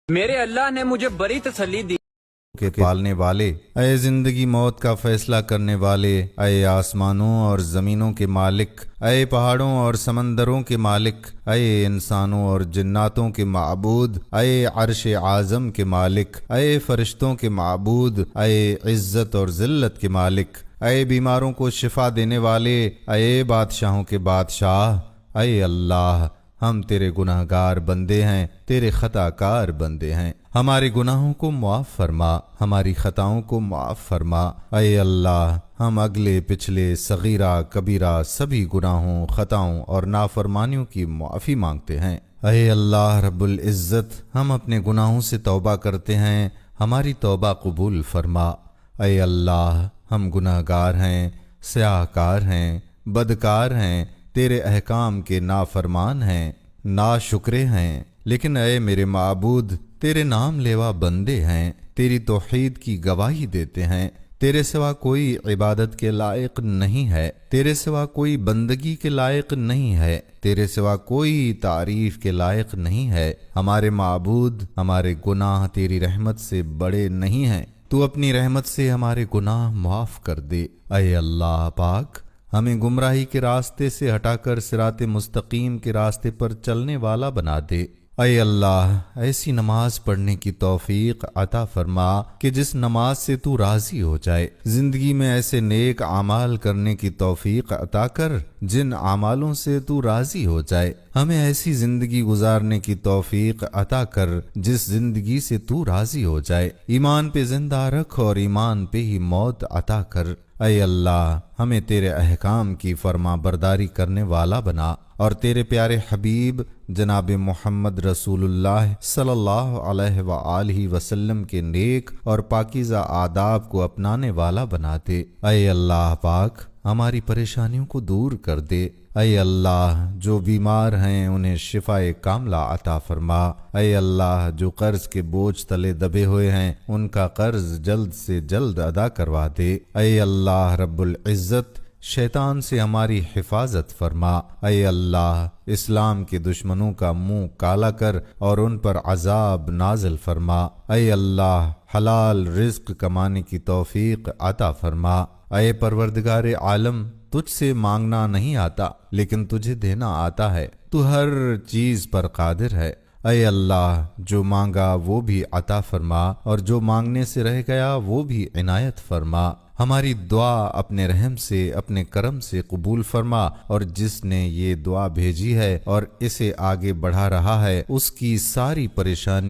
میرے اللہ نے مجھے بڑی تسلی دی کے پالنے والے، اے زندگی موت کا فیصلہ کرنے والے، اے آسمانوں اور زمینوں کے مالک، اے پہاڑوں اور سمندروں کے مالک، اے انسانوں اور جناتوں کے معبود، اے عرش اعظم کے مالک، اے فرشتوں کے معبود، اے عزت اور ذلت کے مالک، اے بیماروں کو شفا دینے والے، اے بادشاہوں کے بادشاہ، اے اللہ، ہم تیرے گناہ گار بندے ہیں، تیرے خطا کار بندے ہیں، ہمارے گناہوں کو معاف فرما، ہماری خطاؤں کو معاف فرما۔ اے اللہ، ہم اگلے پچھلے صغیرہ کبیرہ سبھی گناہوں، خطاؤں اور نافرمانیوں کی معافی مانگتے ہیں۔ اے اللہ رب العزت، ہم اپنے گناہوں سے توبہ کرتے ہیں، ہماری توبہ قبول فرما۔ اے اللہ، ہم گناہ گار ہیں، سیاہ کار ہیں، بدکار ہیں، تیرے احکام کے نافرمان ہیں، ناشکرے ہیں، لیکن اے میرے معبود، تیرے نام لیوا بندے ہیں، تیری توحید کی گواہی دیتے ہیں۔ تیرے سوا کوئی عبادت کے لائق نہیں ہے، تیرے سوا کوئی بندگی کے لائق نہیں ہے، تیرے سوا کوئی تعریف کے لائق نہیں ہے۔ ہمارے معبود، ہمارے گناہ تیری رحمت سے بڑے نہیں ہیں، تو اپنی رحمت سے ہمارے گناہ معاف کر دے۔ اے اللہ پاک، ہمیں گمراہی کے راستے سے ہٹا کر صراط مستقیم کے راستے پر چلنے والا بنا دے۔ اے اللہ، ایسی نماز پڑھنے کی توفیق عطا فرما کہ جس نماز سے تو راضی ہو جائے۔ زندگی میں ایسے نیک اعمال کرنے کی توفیق عطا کر جن اعمالوں سے تو راضی ہو جائے۔ ہمیں ایسی زندگی گزارنے کی توفیق عطا کر جس زندگی سے تو راضی ہو جائے۔ ایمان پہ زندہ رکھ اور ایمان پہ ہی موت عطا کر۔ اے اللہ، ہمیں تیرے احکام کی فرما برداری کرنے والا بنا، اور تیرے پیارے حبیب جناب محمد رسول اللہ صلی اللہ علیہ وآلہ وسلم کے نیک اور پاکیزہ آداب کو اپنانے والا بنا دے۔ اے اللہ پاک، ہماری پریشانیوں کو دور کر دے۔ اے اللہ، جو بیمار ہیں انہیں شفاء کاملہ عطا فرما۔ اے اللہ، جو قرض کے بوجھ تلے دبے ہوئے ہیں ان کا قرض جلد سے جلد ادا کروا دے۔ اے اللہ رب العزت، شیطان سے ہماری حفاظت فرما۔ اے اللہ، اسلام کے دشمنوں کا منہ کالا کر اور ان پر عذاب نازل فرما۔ اے اللہ، حلال رزق کمانے کی توفیق عطا فرما۔ اے پروردگار عالم، تجھ سے مانگنا نہیں آتا لیکن تجھے دینا آتا ہے، تو ہر چیز پر قادر ہے۔ اے اللہ، جو مانگا وہ بھی عطا فرما اور جو مانگنے سے رہ گیا وہ بھی عنایت فرما۔ ہماری دعا اپنے رحم سے، اپنے کرم سے قبول فرما، اور جس نے یہ دعا بھیجی ہے اور اسے آگے بڑھا رہا ہے اس کی ساری پریشانی